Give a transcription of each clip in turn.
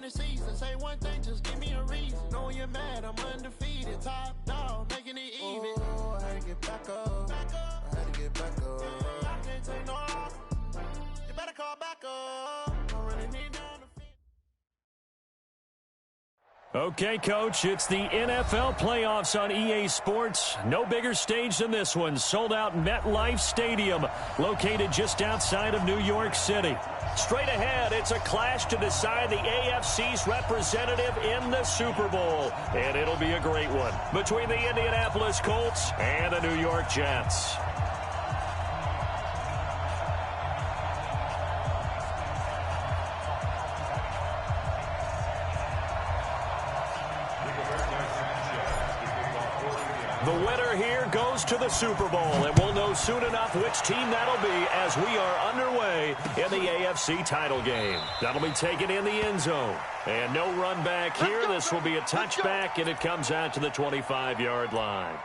the season. Say one thing, just give me a reason. Know you're mad, I'm undefeated. Top dog, making it even. Oh, I had to get back up. I had to get back up. I can't take no loss. You better call back up. I really need down the field. Okay, Coach, it's the NFL playoffs on EA Sports. No bigger stage than this one. Sold out MetLife Stadium, located just outside of New York City. Straight ahead, it's a clash to decide the AFC's representative in the Super Bowl. And it'll be a great one between the Indianapolis Colts and the New York Jets. The winner here goes to the Super Bowl, and we'll know soon enough which team that'll be as we are underway in the AFC title game. That'll be taken in the end zone. And no run back here. This will be a touchback, and it comes out to the 25-yard line.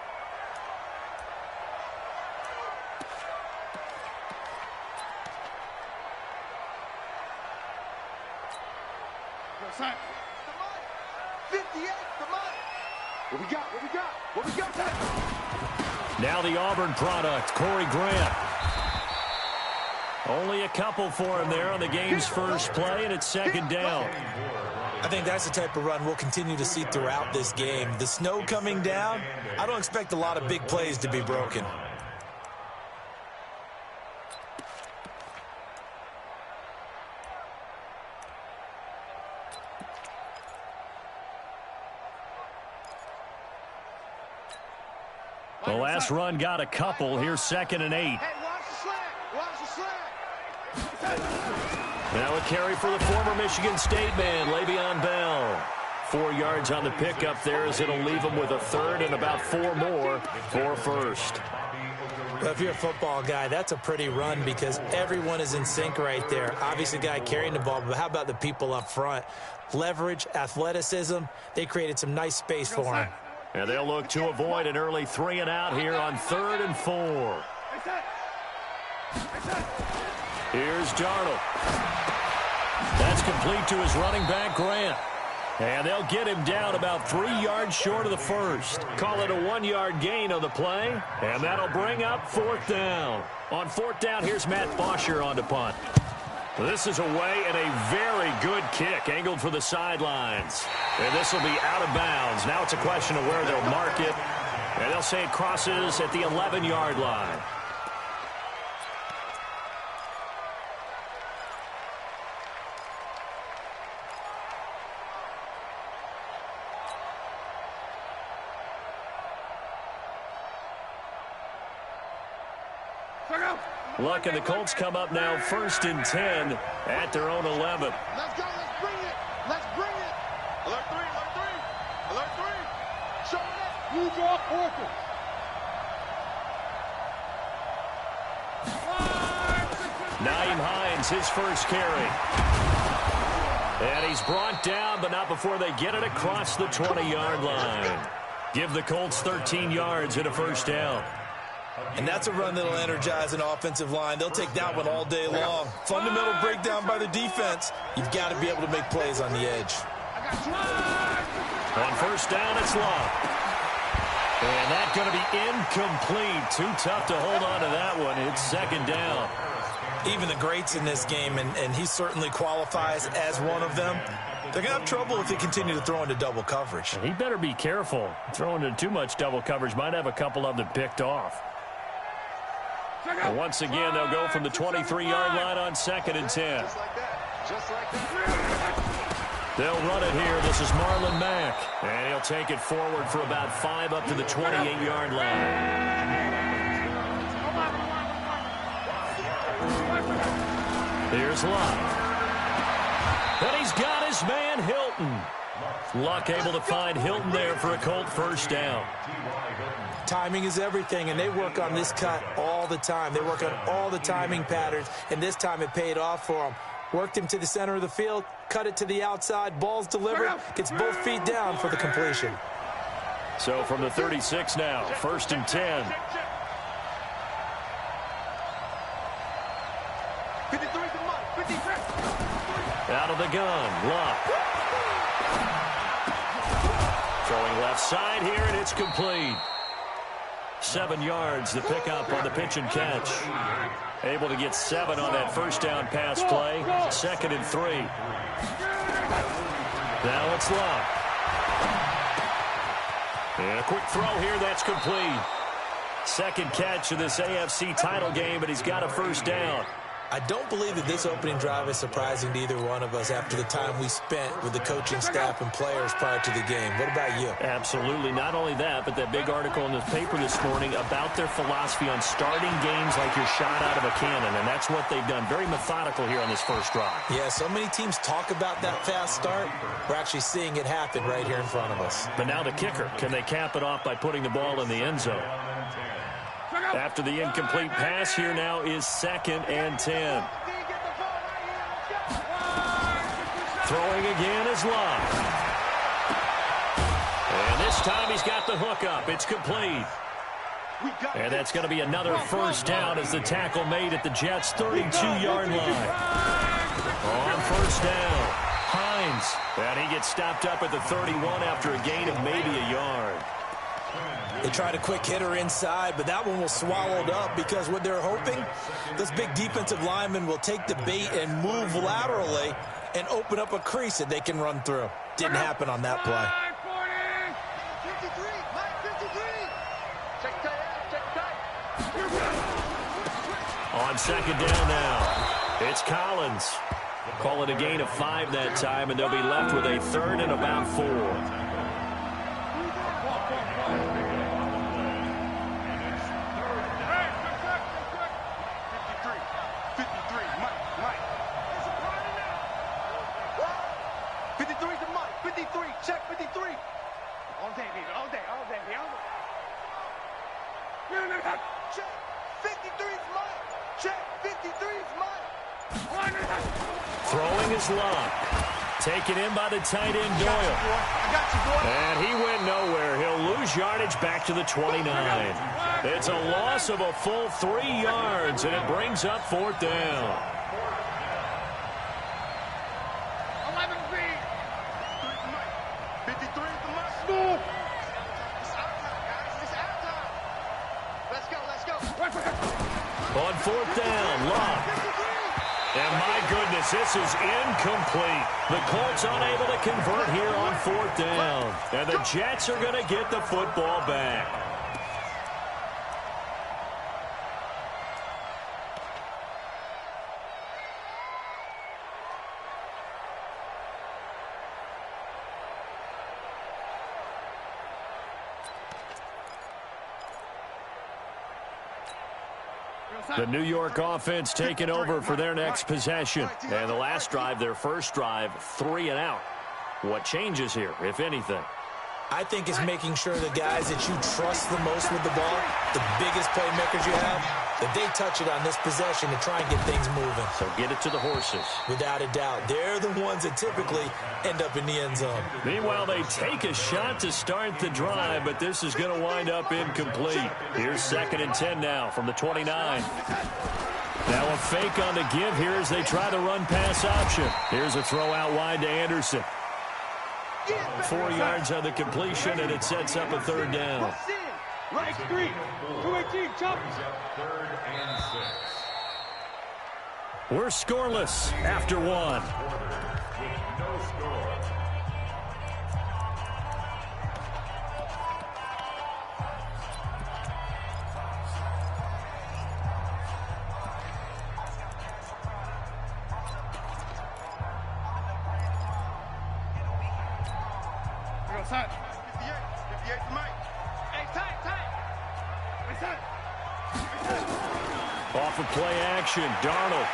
Come on. 58, come on. What we got? What we got? What we got? Now the Auburn product, Corey Grant. Only a couple for him there on the game's first play, and it's second down. I think that's the type of run we'll continue to see throughout this game. The snow coming down, I don't expect a lot of big plays to be broken. The last run got a couple. Here's 2nd and 8. Hey, watch the slant. Watch the slant. Now a carry for the former Michigan State man, Le'Veon Bell. 4 yards on the pickup there as it'll leave him with a third and about 4 more for first. Well, if you're a football guy, that's a pretty run because everyone is in sync right there. Obviously, the guy carrying the ball, but how about the people up front? Leverage, athleticism, they created some nice space for him. And they'll look to avoid an early 3 and out here on 3rd and 4. Here's Darnold. That's complete to his running back, Grant. And they'll get him down about 3 yards short of the first. Call it a 1-yard gain on the play. And that'll bring up 4th down. On 4th down, here's Matt Bosher on to punt. This is away and a very good kick, angled for the sidelines. And this will be out of bounds. Now it's a question of where they'll mark it. And they'll say it crosses at the 11-yard line. Luck and the Colts come up now 1st and 10 at their own 11. Let's go. Let's bring it. Let's bring it. Alert 3. Alert 3. Alert 3. Show it. New draw quarter. Naeem Hines, his first carry. And he's brought down, but not before they get it across the 20-yard line. Give the Colts 13 yards and a first down. And that's a run that'll energize an offensive line. They'll take that one all day long. Fundamental breakdown by the defense. You've got to be able to make plays on the edge. On 1st down, it's Love. And that's going to be incomplete. Too tough to hold on to that one. It's 2nd down. Even the greats in this game, and he certainly qualifies as one of them, they're going to have trouble if they continue to throw into double coverage. He better be careful. Throwing into too much double coverage might have a couple of them picked off. And once again, they'll go from the 23-yard line on 2nd and 10. They'll run it here. This is Marlon Mack. And he'll take it forward for about 5 up to the 28-yard line. Here's Luck. And he's got his man, Hilton. Luck able to find Hilton there for a Colt first down. Timing is everything, and they work on this cut all the time. They work on all the timing patterns, and this time it paid off for them. Worked him to the center of the field, cut it to the outside, ball's delivered, gets both feet down for the completion. So from the 36 now, 1st and 10. 53, come on, 53. Out of the gun, Luck. Throwing left side here, and it's complete. 7 yards, the pickup on the pitch and catch. Able to get 7 on that first down pass play. 2nd and 3. Now it's Love. And a quick throw here, that's complete. 2nd catch of this AFC title game, and he's got a first down. I don't believe that this opening drive is surprising to either one of us after the time we spent with the coaching staff and players prior to the game. What about you? Absolutely. Not only that, but that big article in the paper this morning about their philosophy on starting games like you're shot out of a cannon, and that's what they've done. Very methodical here on this first drive. Yeah, so many teams talk about that fast start. We're actually seeing it happen right here in front of us. But now the kicker. Can they cap it off by putting the ball in the end zone? After the incomplete pass, here now is 2nd and 10. Throwing again is Love. And this time he's got the hook up. It's complete. And that's going to be another first down as the tackle made at the Jets' 32-yard line. On first down, Hines. And he gets stopped up at the 31 after a gain of maybe a yard. They tried a quick hitter inside, but that one was swallowed up because what they're hoping, this big defensive lineman will take the bait and move laterally and open up a crease that they can run through. Didn't happen on that play. On 2nd down now, it's Collins. Call it a gain of 5 that time, and they'll be left with a 3rd and about 4. Throwing is Love. Taken in by the tight end, Doyle. And he went nowhere. He'll lose yardage back to the 29. It's a loss of a full 3 yards, and it brings up 4th down. 11 feet. 53 is the must move. It's our time, guys. It's our time. Let's go, let's go. On 4th down, Love. And my goodness, this is incomplete. The Colts unable to convert here on 4th down. And the Jets are going to get the football back. The New York offense taking over for their next possession. And the last drive, their first drive, 3 and out. What changes here, if anything? I think it's making sure the guys that you trust the most with the ball, the biggest playmakers you have, that they touch it on this possession to try and get things moving. So get it to the horses. Without a doubt. They're the ones that typically end up in the end zone. Meanwhile, they take a shot to start the drive, but this is going to wind up incomplete. Here's 2nd and 10 now from the 29. Now a fake on the give here as they try the run-pass option. Here's a throw out wide to Anderson. 4 yards on the completion, and it sets up a 3rd down. Right street. 218, jump. We're scoreless after 1. Tight. 58 to Mike. Hey, tight. Off of play action, Darnold.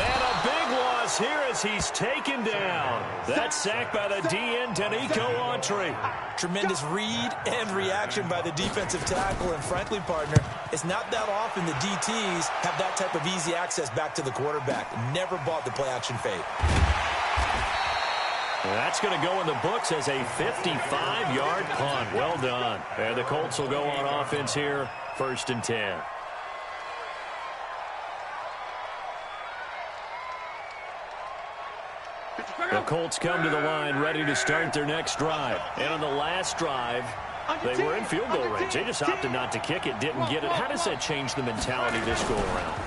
And a big loss here as he's taken down. That's sacked by the DN, Danico Autry. Tremendous read and reaction by the defensive tackle. And frankly, partner, it's not that often the DTs have that type of easy access back to the quarterback. Never bought the play action fade. That's going to go in the books as a 55-yard punt. Well done. And the Colts will go on offense here, 1st and 10. The Colts come to the line ready to start their next drive. And on the last drive, they were in field goal range. They just opted not to kick it, didn't get it. How does that change the mentality this go around?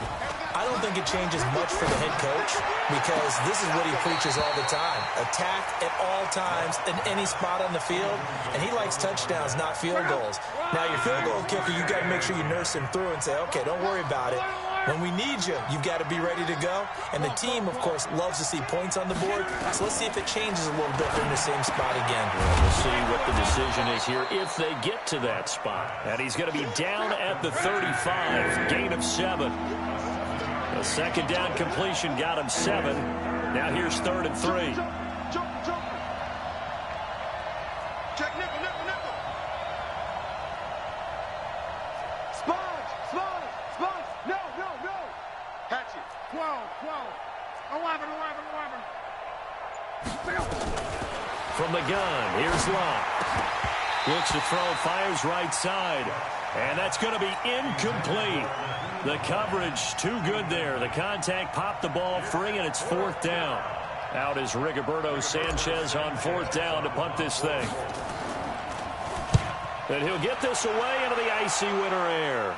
I don't think it changes much for the head coach because this is what he preaches all the time. Attack at all times in any spot on the field, and he likes touchdowns, not field goals. Now, your field goal kicker, you've got to make sure you nurse him through and say, okay, don't worry about it. When we need you, you've got to be ready to go. And the team, of course, loves to see points on the board. So let's see if it changes a little bit in the same spot again. We'll see what the decision is here if they get to that spot. And he's going to be down at the 35, gain of 7. The second down completion got him 7. Now here's 3rd and 3. Check nickel, nickel, nickel. Sponge. No. Hatchet. 12. 11. From the gun, here's Locke. Looks to throw, fires right side. And that's going to be incomplete. The coverage too good there. The contact popped the ball free, and it's 4th down. Out is Rigoberto Sanchez on 4th down to punt this thing. And he'll get this away into the icy winter air.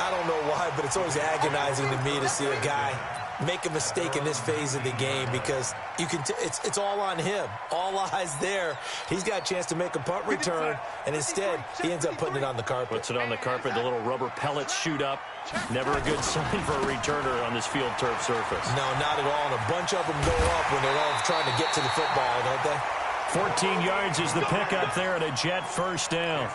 I don't know why, but it's always agonizing to me to see a guy make a mistake in this phase of the game because you can it's all on him. All eyes there. He's got a chance to make a punt return, and instead he ends up putting it on the carpet. Puts it on the carpet. The little rubber pellets shoot up. Never a good sign for a returner on this field turf surface. No, not at all. And a bunch of them go up when they're all trying to get to the football, don't they? 14 yards is the pickup there and a Jet 1st down.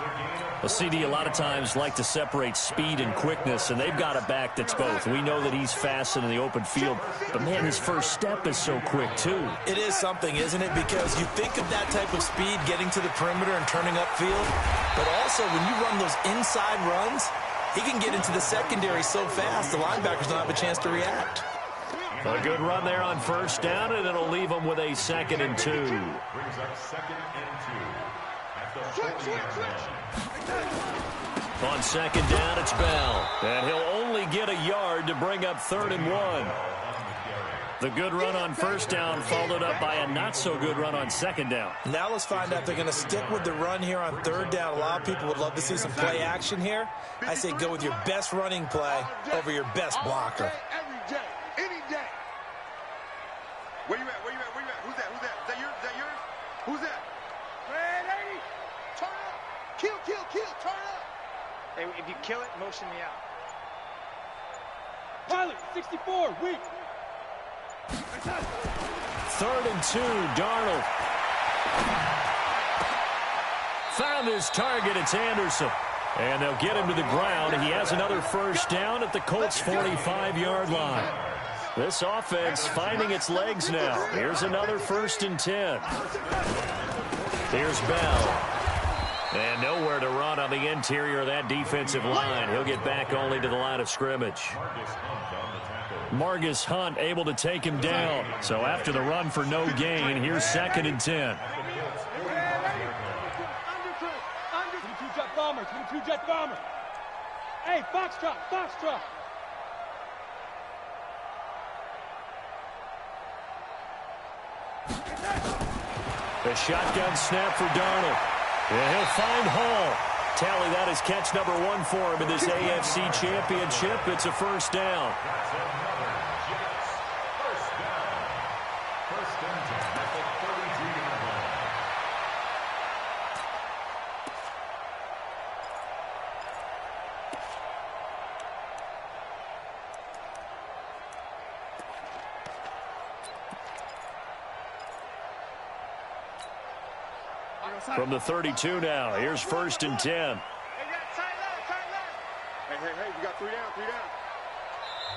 A CD a lot of times like to separate speed and quickness, and they've got a back that's both. We know that he's fast in the open field, but, man, his first step is so quick, too. It is something, isn't it? Because you think of that type of speed getting to the perimeter and turning upfield, but also when you run those inside runs, he can get into the secondary so fast the linebackers don't have a chance to react. A good run there on 1st down, and it'll leave them with a 2nd and 2. Brings up 2nd and 2 at the 40-yard line. On 2nd down, it's Bell. And he'll only get a yard to bring up 3rd and 1. The good run on 1st down followed up by a not-so-good run on 2nd down. Now let's find out if they're going to stick with the run here on 3rd down. A lot of people would love to see some play action here. I say go with your best running play over your best blocker. Every day, any day. Where you at? Who's that? Is that yours? Who's that? Ready? Turn up. Kill. Turn up. Hey, if you kill it, motion me out. Pilot, 64, weak. 3rd and 2, Darnold. Found his target, it's Anderson. And they'll get him to the ground. He has another 1st down at the Colts' 45-yard line. This offense finding its legs now. Here's another 1st and 10. Here's Bell. And nowhere to run on the interior of that defensive line. He'll get back only to the line of scrimmage. Margus Hunt able to take him down. So after the run for no gain, here's 2nd and 10. 22 jet bomber. Hey, Foxtrot. The shotgun snap for Darnold. And he'll find Hall. Tally, that is catch number 1 for him in this AFC Championship. It's a 1st down. From the 32 now, here's 1st and 10. Hey, we got 3 down.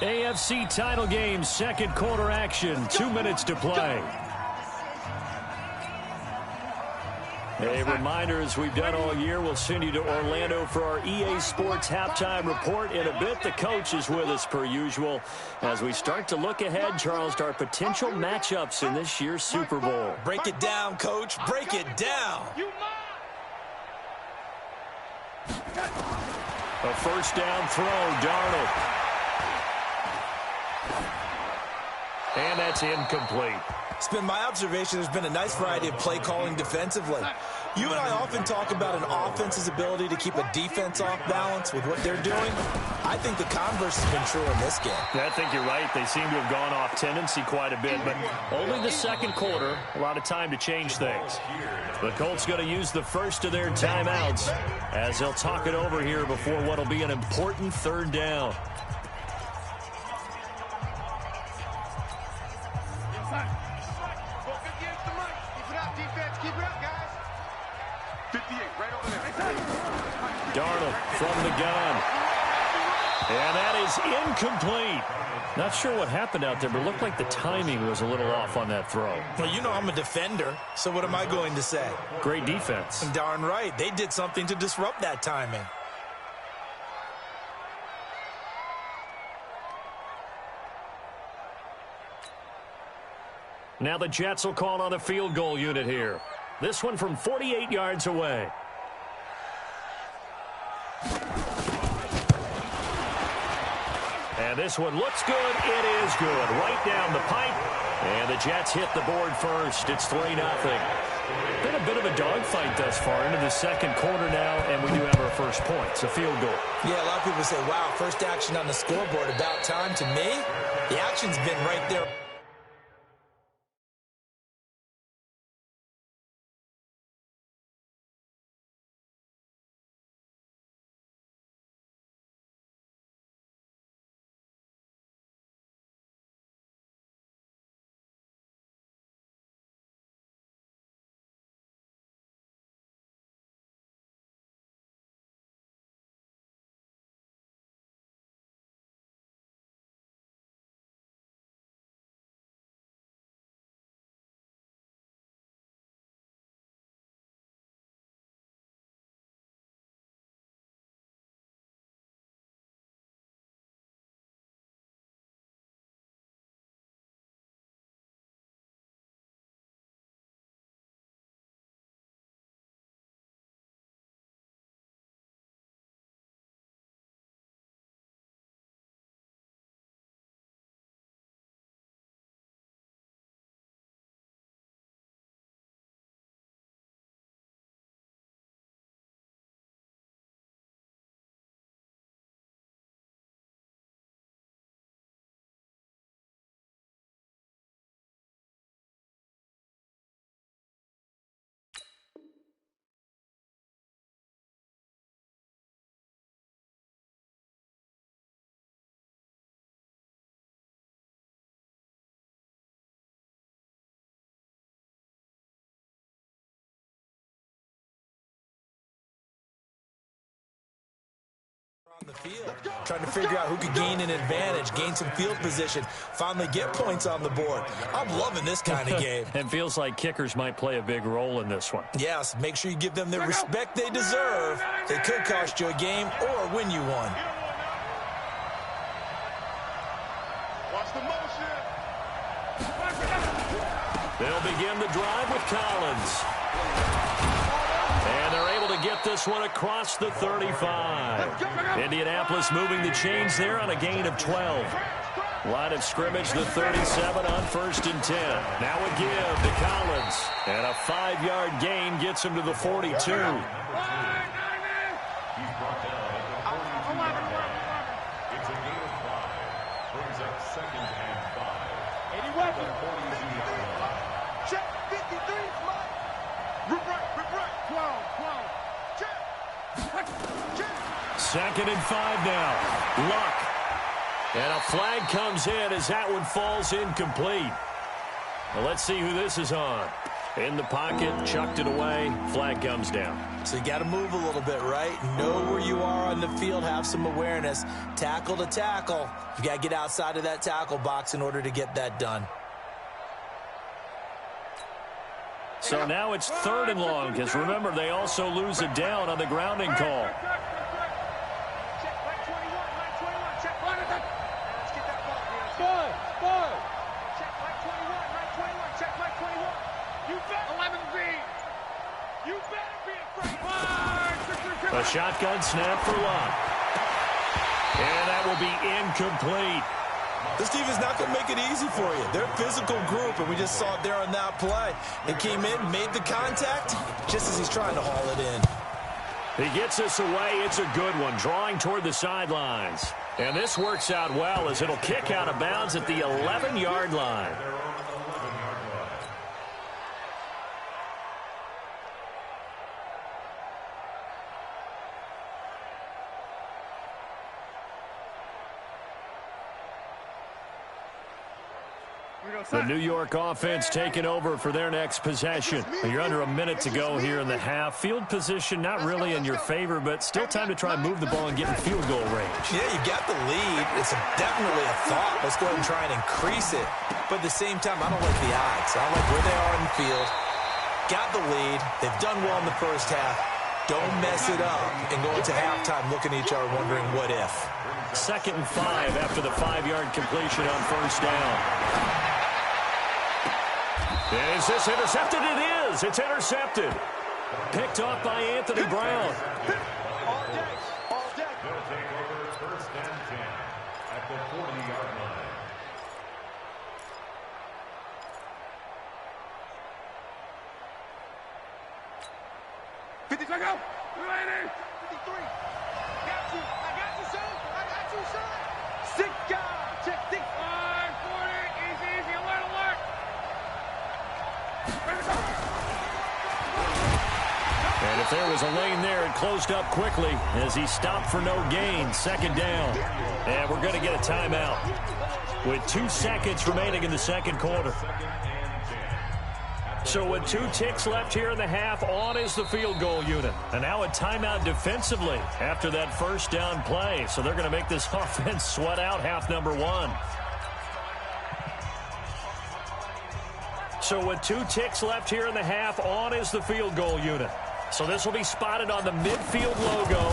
AFC title game, 2nd quarter action, 2 minutes to play. A reminder, as we've done all year, we'll send you to Orlando for our EA Sports halftime report. In a bit, the coach is with us per usual as we start to look ahead, Charles, to our potential matchups in this year's Super Bowl. Break it down, Coach. Break it down. A first down throw, Darnold. And that's incomplete. It's been my observation there's been a nice variety of play calling defensively. You and I often talk about an offense's ability to keep a defense off balance with what they're doing. I think the converse has been true in this game. I think you're right. They seem to have gone off tendency quite a bit, but only the second quarter, a lot of time to change things. The Colts going to use the first of their timeouts as they'll talk it over here before what will be an important third down. Darnold from the gun. And that is incomplete. Not sure what happened out there, but it looked like the timing was a little off on that throw. Well, you know I'm a defender, so what am I going to say? Great defense. Darn right. They did something to disrupt that timing. Now the Jets will call on a field goal unit here. This one from 48 yards away. And this one looks good. It is good. Right down the pipe. And the Jets hit the board first. It's 3-0. Been a bit of a dogfight thus far into the second quarter now, and we do have our first point. It's a field goal. Yeah, a lot of people say, wow, first action on the scoreboard, about time. To me, the action's been right there. On the field, trying to figure out who could gain an advantage, gain some field position, finally get points on the board. I'm loving this kind of game. It feels like kickers might play a big role in this one. Yes, make sure you give them the respect they deserve. They could cost you a game or win you one. Watch the motion. They'll begin the drive with Collins. And they're able to get this one across the 35. Indianapolis moving the chains there on a gain of 12. Line of scrimmage, the 37 on 1st and 10. Now a give to Collins. And a 5-yard gain gets him to the 42. He's brought down at the 42. It's a gain of 5. Brings up 2nd and 5. 80 weapons. The 42-yard line. Check 53. Rip right. 12. Check. 2nd and 5 now. Luck. And a flag comes in as that one falls incomplete. Well, let's see who this is on. In the pocket, chucked it away, flag comes down. So you got to move a little bit, right? Know where you are on the field, have some awareness. Tackle to tackle. You got to get outside of that tackle box in order to get that done. So now it's 3rd and long, because remember, they also lose a down on the grounding call. A shotgun snap for Luck. to be incomplete. This team is not going to make it easy for you. They're a physical group, and we just saw it there on that play. He came in, made the contact, just as he's trying to haul it in. He gets this away. It's a good one, drawing toward the sidelines. And this works out well as it'll kick out of bounds at the 11-yard line. The New York offense taking over for their next possession. You're under a minute to go here in the half. Field position not really in your favor, but still time to try and move the ball and get in field goal range. Yeah, you got the lead. It's definitely a thought. Let's go ahead and try and increase it. But at the same time, I don't like the odds. I don't like where they are in the field. Got the lead. They've done well in the first half. Don't mess it up and go into halftime looking at each other wondering what if. 2nd and 5 after the 5-yard completion on first down. Is this intercepted? It is. It's intercepted. Picked off by Anthony Brown. All day. All day. They'll take over 1st and 10 at the 40-yard line. Go. Ready. 53. Got you. I got you, son. I got you, son. 6 guys. Check 6. 40. Easy. Alert. And if there was a lane there, it closed up quickly as he stopped for no gain. 2nd down. And we're going to get a timeout with 2 seconds remaining in the 2nd quarter. So with 2 ticks left here in the half, on is the field goal unit. And now a timeout defensively after that first down play. So they're going to make this offense sweat out half number 1. So with 2 ticks left here in the half, on is the field goal unit. So this will be spotted on the midfield logo.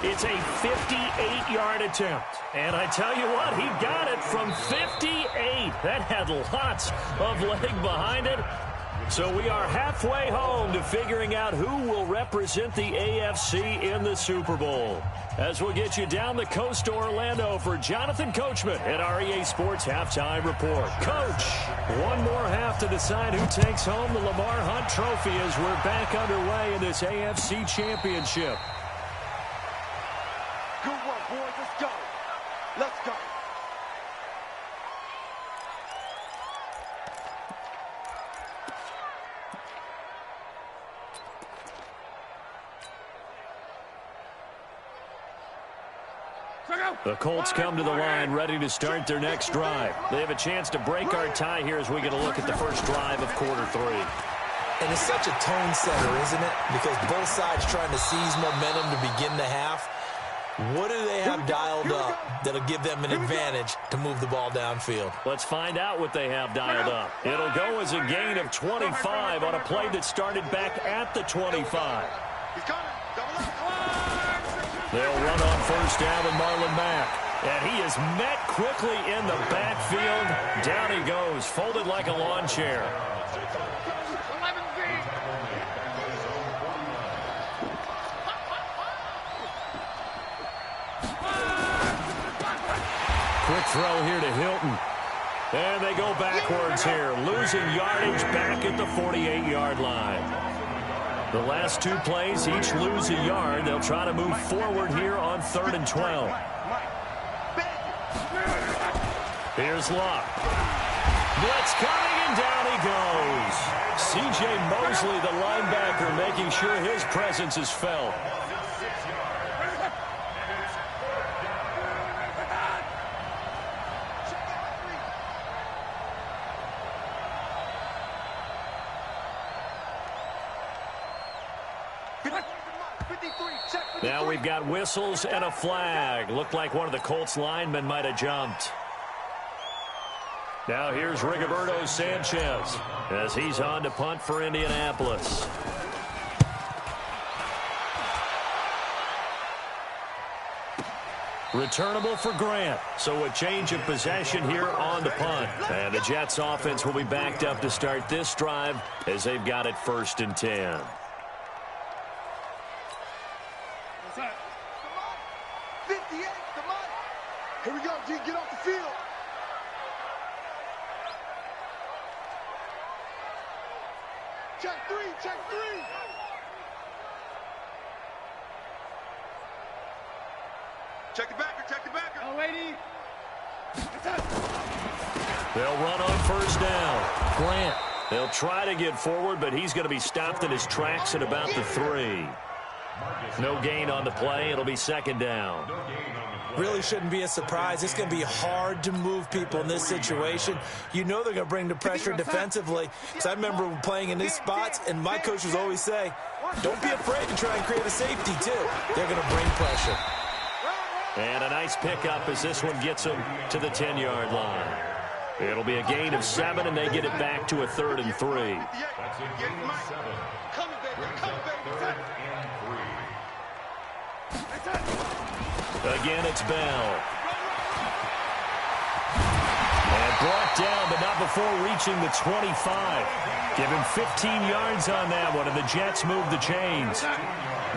It's a 58-yard attempt. And I tell you what, he got it from 58. That had lots of leg behind it. So we are halfway home to figuring out who will represent the AFC in the Super Bowl. As we'll get you down the coast to Orlando for Jonathan Coachman at our EA Sports Halftime Report. Coach, one more half to decide who takes home the Lamar Hunt Trophy as we're back underway in this AFC Championship. Good work, boys. Let's go. Let's go. The Colts come to the line ready to start their next drive. They have a chance to break our tie here as we get a look at the first drive of quarter 3. And it's such a tone setter, isn't it? Because both sides trying to seize momentum to begin the half. What do they have dialed up that'll give them an advantage to move the ball downfield? Let's find out what they have dialed up. It'll go as a gain of 25 on a play that started back at the 25. He's coming. Double up. They'll run on first down with Marlon Mack. And he is met quickly in the backfield. Down he goes, folded like a lawn chair. Quick throw here to Hilton. And they go backwards here, losing yardage back at the 48-yard line. The last 2 plays, each lose a yard. They'll try to move forward here on 3rd and 12. Here's Luck. Blitz coming, and down he goes. C.J. Mosley, the linebacker, making sure his presence is felt. Now we've got whistles and a flag. Looked like one of the Colts linemen might have jumped. Now here's Rigoberto Sanchez as he's on to punt for Indianapolis. Returnable for Grant. So a change of possession here on the punt. And the Jets offense will be backed up to start this drive as they've got it 1st and 10. Here we go, G. Get off the field. Check three, check three. Check the backer, check the backer. Oh, lady. They'll run on first down. Grant, they'll try to get forward, but he's going to be stopped in his tracks at about the 3. No gain on the play. It'll be second down. Really shouldn't be a surprise. It's going to be hard to move people in this situation. You know they're going to bring the pressure defensively. Because I remember playing in these spots, and my coaches always say, don't be afraid to try and create a safety, too. They're going to bring pressure. And a nice pickup as this one gets them to the 10-yard line. It'll be a gain of 7, and they get it back to a 3rd and 3. That's a gain of 7. Come on, baby. Come on, baby. 3rd and 3. Again, it's Bell. And brought down, but not before reaching the 25. Give him 15 yards on that one, and the Jets move the chains.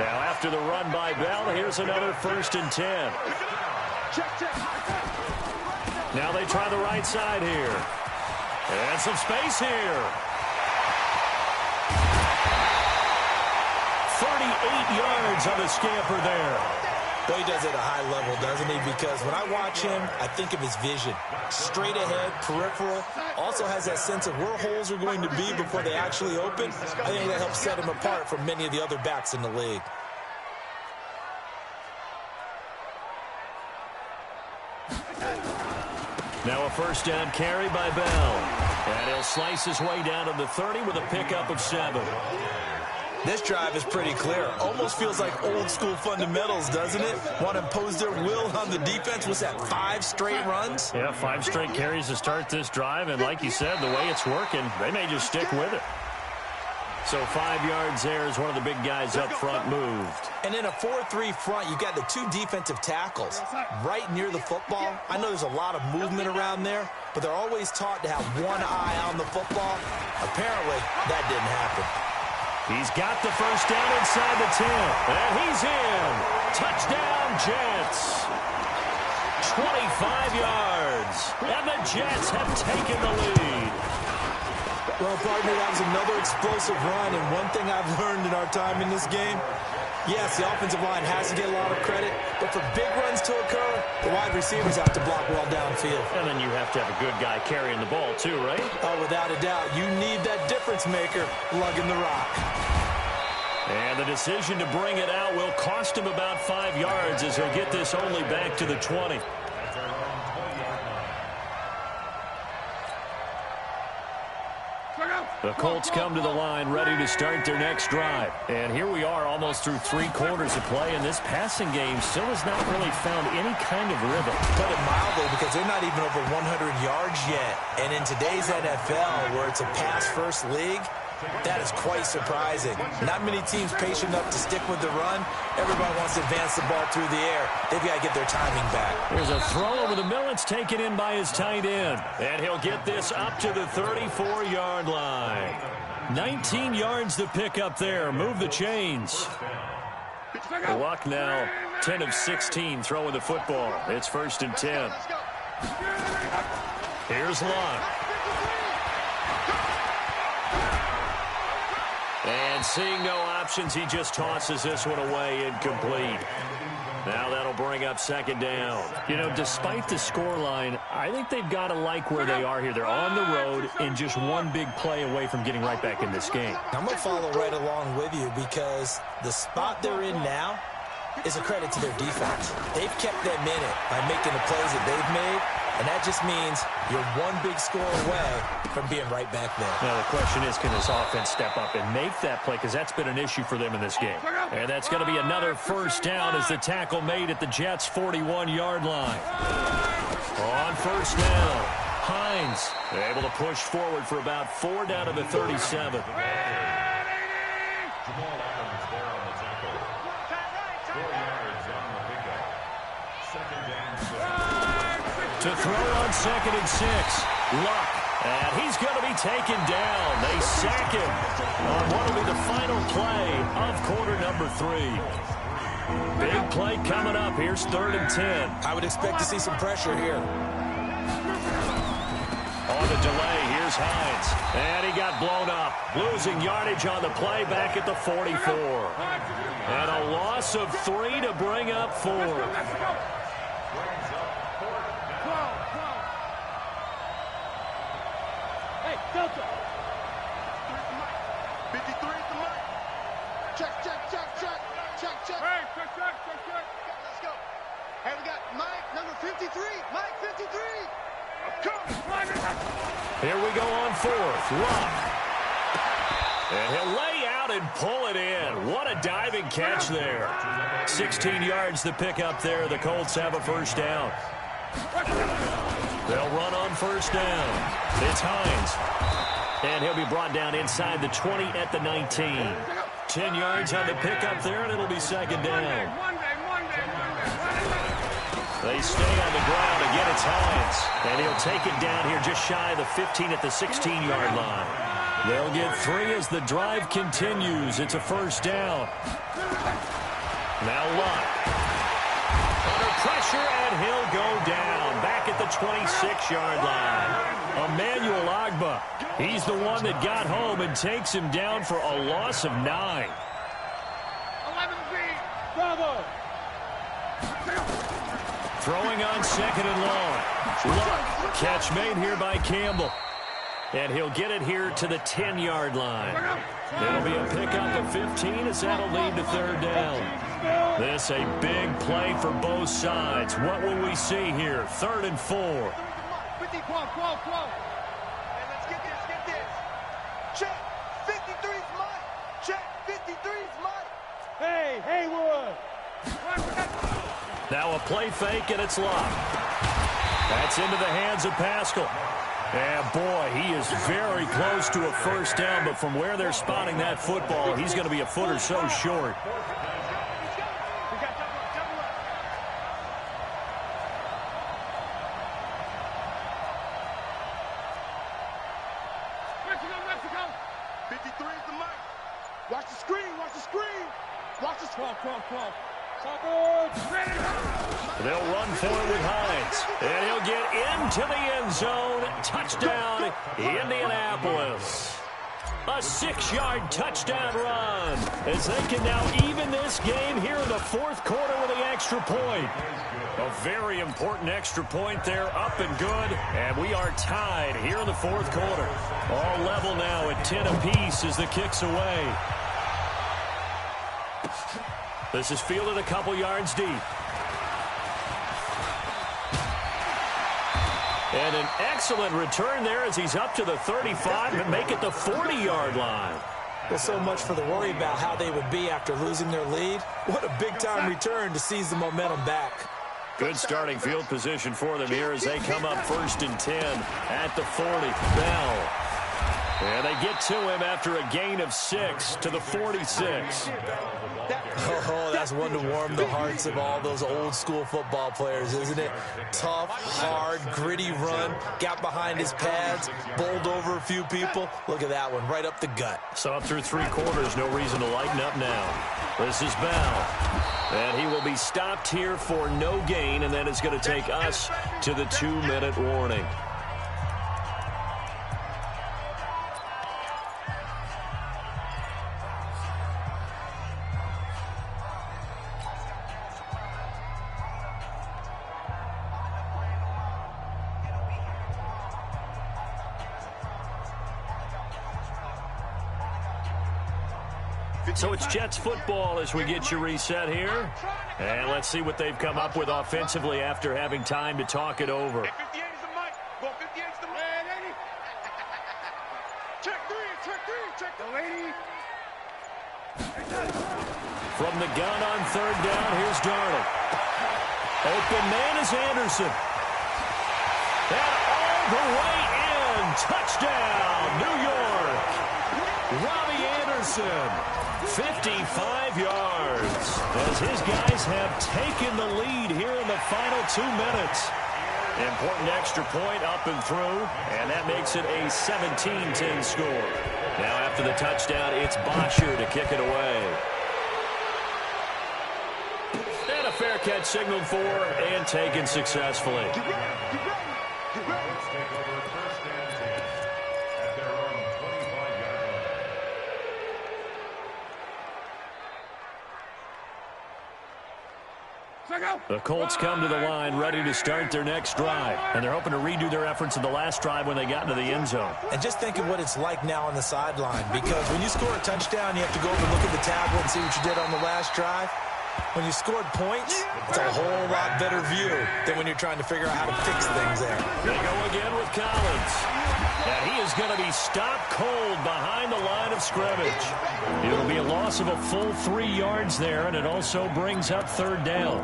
Now, after the run by Bell, here's another 1st and 10. Now they try the right side here. And some space here. 38 yards on the scamper there. Well, he does it at a high level, doesn't he? Because when I watch him, I think of his vision. Straight ahead, peripheral. Also has that sense of where holes are going to be before they actually open. I think that helps set him apart from many of the other backs in the league. Now a first down carry by Bell. And he'll slice his way down to the 30 with a pickup of 7. This drive is pretty clear. Almost feels like old school fundamentals, doesn't it? Want to impose their will on the defense. Was that 5 straight runs? Yeah, 5 straight carries to start this drive. And like you said, the way it's working, they may just stick with it. So 5 yards there as one of the big guys up front moved. And in a 4-3 front, you've got the 2 defensive tackles right near the football. I know there's a lot of movement around there, but they're always taught to have one eye on the football. Apparently, that didn't happen. He's got the first down inside the 10. And he's in. Touchdown, Jets. 25 yards. And the Jets have taken the lead. Well, partner, that was another explosive run, and one thing I've learned in our time in this game, yes, the offensive line has to get a lot of credit, but for big runs to occur, the wide receivers have to block well downfield. And then you have to have a good guy carrying the ball too, right? Oh, without a doubt. You need that difference maker lugging the rock. And the decision to bring it out will cost him about 5 yards as he'll get this only back to the 20. The Colts come to the line ready to start their next drive. And here we are almost through 3 quarters of play, and this passing game still has not really found any kind of rhythm. Put it mildly, because they're not even over 100 yards yet. And in today's NFL, where it's a pass-first league, that is quite surprising. Not many teams patient enough to stick with the run. Everybody wants to advance the ball through the air. They've got to get their timing back. There's a throw over the middle. It's taken in by his tight end. And he'll get this up to the 34-yard line. 19 yards to pick up there. Move the chains. Luck now, 10 of 16 throwing the football. It's 1st and 10. Here's Luck. And seeing no options, he just tosses this one away incomplete. Now that'll bring up 2nd down. You know, despite the scoreline, I think they've got to like where they are here. They're on the road and just one big play away from getting right back in this game. I'm going to follow right along with you, because the spot they're in now is a credit to their defense. They've kept them in it by making the plays that they've made, and that just means you're one big score away from being right back there. Now the question is, can this offense step up and make that play? Because that's been an issue for them in this game. And that's going to be another 1st down as the tackle made at the Jets' 41-yard line. On 1st down, Hines able to push forward for about 4 down to the 37. To throw on 2nd and 6. Luck. And he's going to be taken down. They sack him on what will be the final play of quarter number 3. Big play coming up. Here's 3rd and 10. I would expect to see some pressure here. On the delay, here's Hines. And he got blown up. Losing yardage on the play back at the 44. And a loss of 3 to bring up 4. Hey, Delta. 53 at the mic. Check. Hey, check. Let's go. Hey, we got Mike, number 53. Mike, 53. Here we go on 4th. Luck. And he'll lay out and pull it in. What a diving catch there. 16 yards to pick up there. The Colts have a 1st down. They'll run on 1st down. It's Hines. And he'll be brought down inside the 20 at the 19. 10 yards on the pickup there, and it'll be 2nd down. They stay on the ground. Again, it's Hines. And he'll take it down here just shy of the 15 at the 16-yard line. They'll get 3 as the drive continues. It's a 1st down. Now Luck. Under pressure, and he'll go down. Back at the 26-yard line. Emmanuel Agba. He's the one that got home and takes him down for a loss of 9. 11 Bravo. Throwing on 2nd and long. Luck. Catch made here by Campbell. And he'll get it here to the 10-yard line. It'll be a pickup of 15 as that'll lead to 3rd down. This a big play for both sides. What will we see here? 3rd and 4. 50, 12. Hey, let's get this. Check. 53's Mike. Check. 53's Mike. Hey, Haywood. Now a play fake, and it's Luck. That's into the hands of Pascal. And, boy, he is very close to a 1st down, but from where they're spotting that football, he's going to be a foot or so short. Mexico. 53 is the mic. Watch the screen. Watch the 12. They'll run for it with Hines. And he'll get into the end zone. Touchdown, Indianapolis. A 6-yard touchdown run as they can now even this game here in the 4th quarter with the extra point. A very important extra point there, up and good. And we are tied here in the 4th quarter. All level now at 10 apiece as the kick's away. This is fielded a couple yards deep. And an excellent return there as he's up to the 35 and make it the 40-yard line. Well, so much for the worry about how they would be after losing their lead. What a big-time return to seize the momentum back. Good starting field position for them here as they come up 1st and 10 at the 40. Bell. And they get to him after a gain of 6 to the 46. Oh, that's one to warm the hearts of all those old-school football players, isn't it? Tough, hard, gritty run, got behind his pads, bowled over a few people. Look at that one, right up the gut. So up through 3 quarters, no reason to lighten up now. This is Bell. And he will be stopped here for no gain, and then it's going to take us to the 2-minute warning. So it's Jets football as we get you reset here. And let's see what they've come up with offensively after having time to talk it over. 58 is the mic. Go 58 is the mic. Check 3. Check the lady. From the gun on 3rd down, here's Darnold. Open man is Anderson. And all the way in. Touchdown, New York. Robbie Anderson. 55 yards as his guys have taken the lead here in the final 2 minutes. Important extra point up and through, and that makes it a 17-10 score. Now after the touchdown, it's Bosher to kick it away. Rocket signaled for and taken successfully. Get ready, get ready, get ready. Let's take over first and 10 at their own 25-yard line. The Colts come to the line ready to start their next drive, and they're hoping to redo their efforts in the last drive when they got into the end zone. And just think of what it's like now on the sideline, because when you score a touchdown, you have to go over and look at the tablet and see what you did on the last drive. When you scored points, it's a whole lot better view than when you're trying to figure out how to fix things there. They go again with Collins. And he is going to be stopped cold behind the line of scrimmage. It'll be a loss of a full 3 yards there, and it also brings up third down.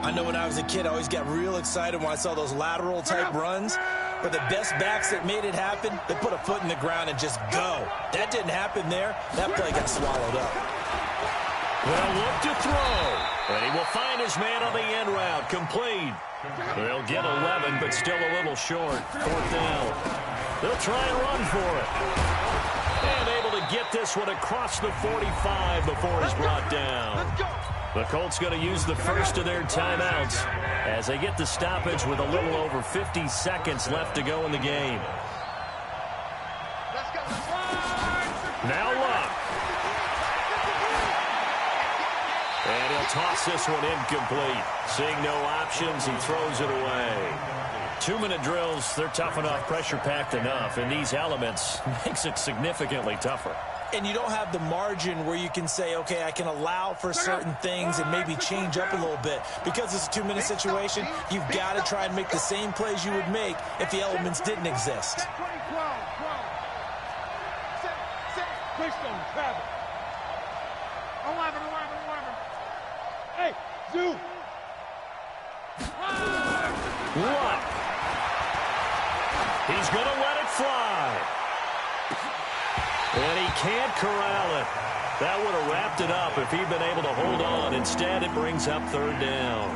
I know when I was a kid, I always got real excited when I saw those lateral-type runs. But the best backs that made it happen, they put a foot in the ground and just go. That didn't happen there. That play got swallowed up. They'll look to throw, and he will find his man on the end route, complete. They'll get 11, but still a little short. Fourth down. They'll try and run for it. And able to get this one across the 45 before he's brought down. The Colts going to use the first of their timeouts as they get the stoppage with a little over 50 seconds left to go in the game. Now Luck. And he'll toss this one incomplete. Seeing no options, he throws it away. 2-minute drills, they're tough enough, pressure-packed enough, and these elements makes it significantly tougher. And you don't have the margin where you can say, okay, I can allow for certain things and maybe change up a little bit. Because it's a 2-minute situation, you've got to try and make the same plays you would make if the elements didn't exist. Hey, Zoo! Luck. He's going to let it fly. And he can't corral it. That would have wrapped it up if he'd been able to hold on. Instead, it brings up third down.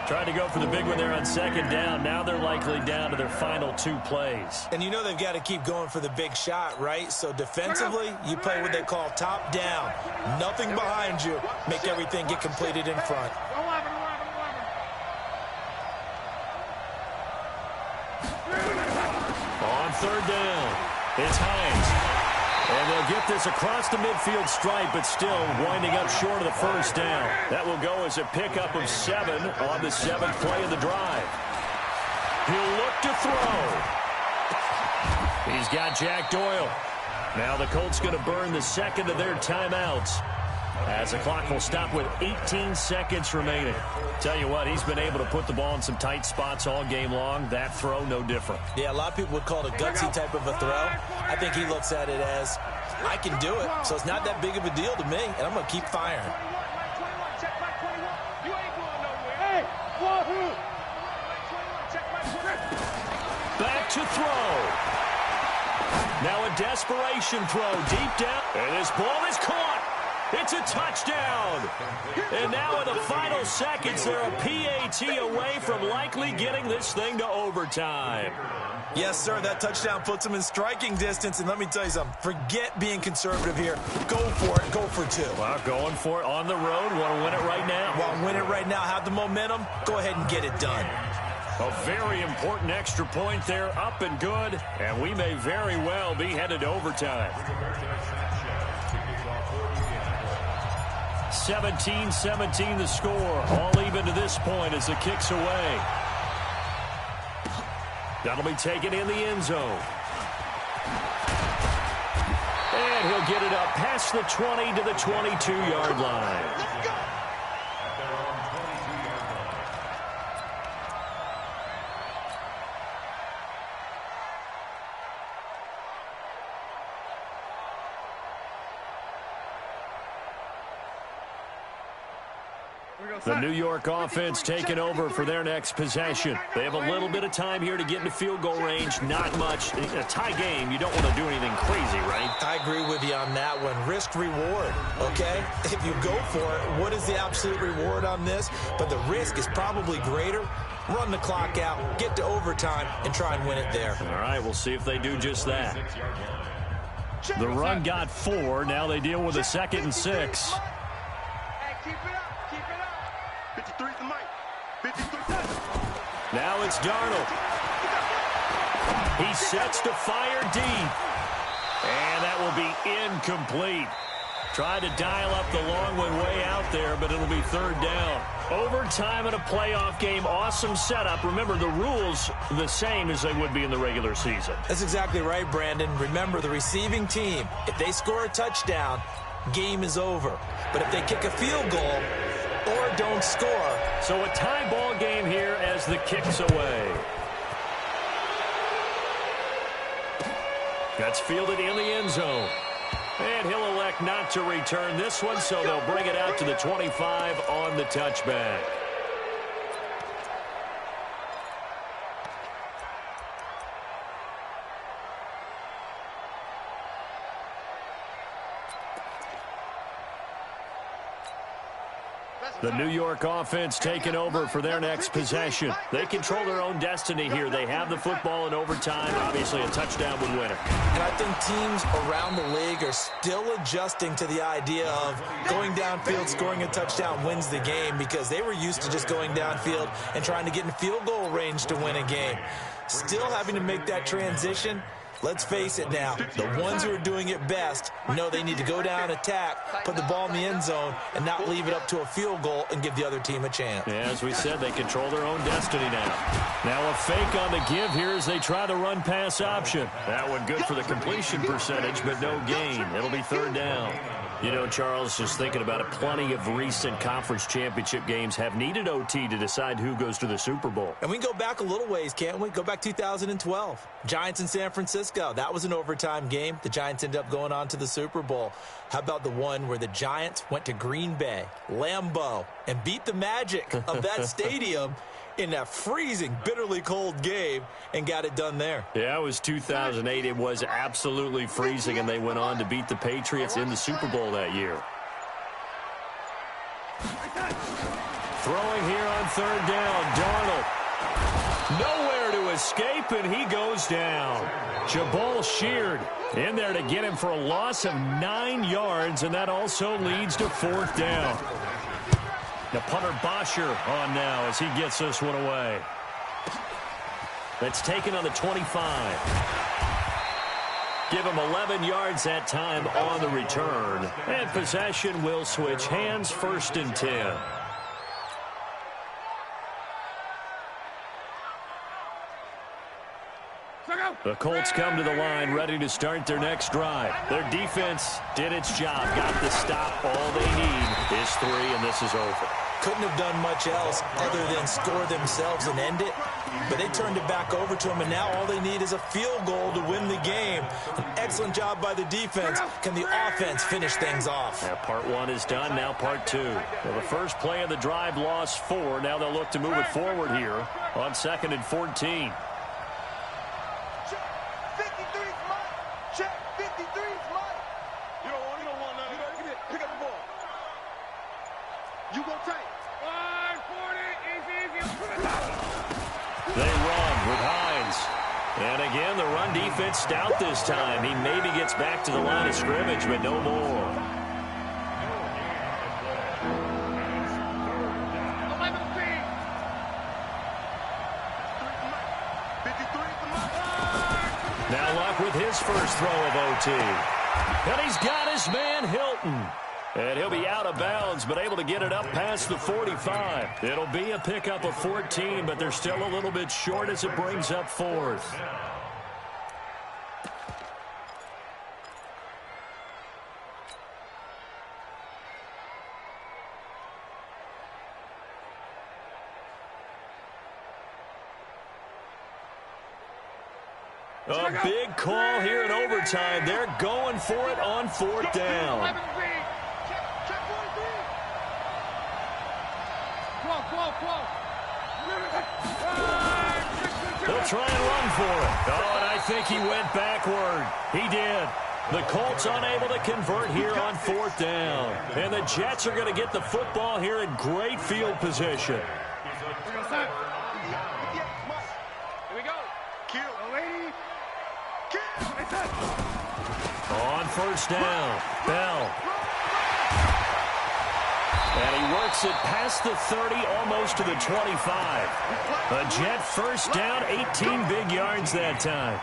Tried to go for the big one there on second down. Now they're likely down to their final 2 plays. And you know they've got to keep going for the big shot, right? So defensively, you play what they call top down. Nothing behind you. Make everything get completed in front. On third down, it's Hines. And they'll get this across the midfield stripe, but still winding up short of the first down. That will go as a pickup of 7 on the 7th play of the drive. He'll look to throw. He's got Jack Doyle. Now the Colts going to burn the second of their timeouts, as the clock will stop with 18 seconds remaining. Tell you what, he's been able to put the ball in some tight spots all game long. That throw, no different. Yeah, a lot of people would call it a gutsy type of a throw. I think he looks at it as, I can do it, so it's not that big of a deal to me, and I'm going to keep firing. Back to throw. Now a desperation throw deep down, and this ball is caught. It's a touchdown. And now in the final seconds, they're a PAT away from likely getting this thing to overtime. Yes, sir, that touchdown puts them in striking distance. And let me tell you something, forget being conservative here. Go for it, go for 2. Well, going for it on the road. Want to win it right now. Want to win it right now, have the momentum, go ahead and get it done. A very important extra point there, up and good. And we may very well be headed to overtime. 17-17 the score. All even to this point as the kick's away. That'll be taken in the end zone. And he'll get it up past the 20 to the 22-yard line. The New York offense taking over for their next possession. They have a little bit of time here to get into field goal range. Not much. In a tie game, you don't want to do anything crazy, right? I agree with you on that one. Risk-reward, okay? If you go for it, what is the absolute reward on this? But the risk is probably greater. Run the clock out, get to overtime, and try and win it there. All right, we'll see if they do just that. The run got 4. Now they deal with a 2nd and 6. Now it's Darnold. He sets to fire deep. And that will be incomplete. Tried to dial up the long one way out there, but it'll be third down. Overtime in a playoff game, awesome setup. Remember, the rules the same as they would be in the regular season. That's exactly right, Brandon. Remember, the receiving team, if they score a touchdown, game is over. But if they kick a field goal or don't score. So a tie ball game here as the kick's away. That's fielded in the end zone. And he'll elect not to return this one, so they'll bring it out to the 25 on the touchback. The New York offense taking over for their next possession. They control their own destiny here. They have the football in overtime. Obviously, a touchdown would win it. And I think teams around the league are still adjusting to the idea of going downfield, scoring a touchdown wins the game, because they were used to just going downfield and trying to get in field goal range to win a game. Still having to make that transition. Let's face it now, the ones who are doing it best know they need to go down, attack, put the ball in the end zone, and not leave it up to a field goal and give the other team a chance. Yeah, as we said, they control their own destiny now. Now a fake on the give here as they try the run-pass option. That one good for the completion percentage, but no gain. It'll be third down. You know, Charles, just thinking about it, plenty of recent conference championship games have needed OT to decide who goes to the Super Bowl. And we can go back a little ways, can't we? Go back 2012. Giants in San Francisco. That was an overtime game. The Giants ended up going on to the Super Bowl. How about the one where the Giants went to Green Bay, Lambeau, and beat the magic of that stadium in that freezing, bitterly cold game and got it done there? Yeah, it was 2008. It was absolutely freezing, and they went on to beat the Patriots in the Super Bowl that year. Throwing here on third down, Darnold. Nowhere to escape, and he goes down. Jabal Sheard in there to get him for a loss of 9 yards, and that also leads to fourth down. The punter Bosher on now as he gets this one away. That's taken on the 25. Give him 11 yards that time on the return. And possession will switch hands, first and 10. The Colts come to the line ready to start their next drive. Their defense did its job, got the stop. All they need is 3, and this is over. Couldn't have done much else other than score themselves and end it. But they turned it back over to them, and now all they need is a field goal to win the game. An excellent job by the defense. Can the offense finish things off? Yeah, part 1 is done, now part 2. Well, the first play of the drive lost 4. Now they'll look to move it forward here on 2nd and 14. They run with Hines. And again, the run defense stout this time. He maybe gets back to the line of scrimmage, but no more. Now Luck with his first throw of OT. And he's got his man Hilton. And he'll be out of bounds, but able to get it up past the 45. It'll be a pickup of 14, but they're still a little bit short as it brings up fourth. A big call here in overtime. They're going for it on fourth down. They'll try and run for it. Oh, and I think he went backward. He did. The Colts unable to convert here on fourth down. And the Jets are going to get the football here in great field position. Here we go. On first down, Bell. And he works it past the 30, almost to the 25. A Jet first down, 18 big yards that time.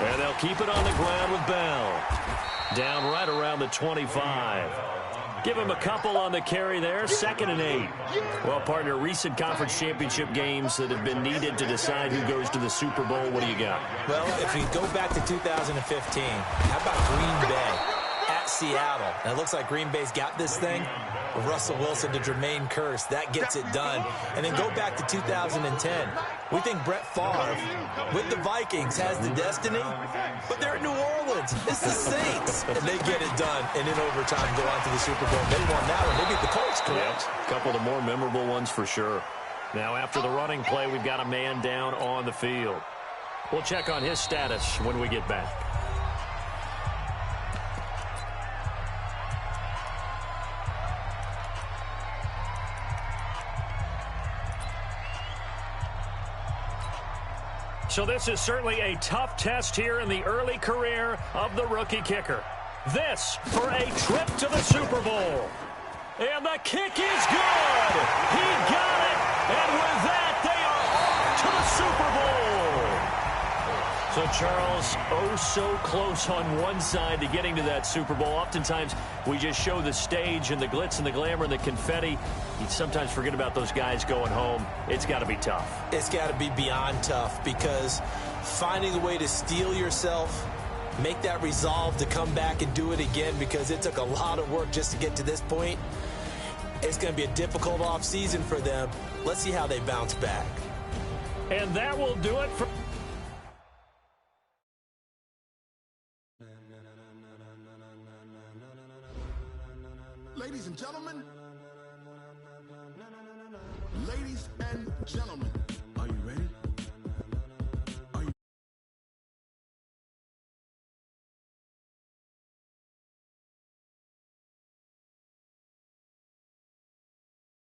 And they'll keep it on the ground with Bell. Down right around the 25. Give him a couple on the carry there, 2nd and 8. Well, partner, recent conference championship games that have been needed to decide who goes to the Super Bowl. What do you got? Well, if we go back to 2015, how about Green Bay at Seattle? And it looks like Green Bay's got this thing. Russell Wilson to Jermaine Kearse, that gets it done. And then go back to 2010. We think Brett Favre, with the Vikings, has the destiny, but they're at New Orleans. It's the Saints. And they get it done, and in overtime go on to the Super Bowl. They won that one. They beat the Colts, correct? A couple of the more memorable ones for sure. Now, after the running play, we've got a man down on the field. We'll check on his status when we get back. So this is certainly a tough test here in the early career of the rookie kicker. This for a trip to the Super Bowl. And the kick is good. He got it. And with that, they are off to the Super Bowl. So, Charles, oh so close on one side to getting to that Super Bowl. Oftentimes, we just show the stage and the glitz and the glamour and the confetti. You sometimes forget about those guys going home. It's got to be tough. It's got to be beyond tough, because finding a way to steel yourself, make that resolve to come back and do it again, because it took a lot of work just to get to this point. It's going to be a difficult offseason for them. Let's see how they bounce back. And that will do it for... Ladies and gentlemen,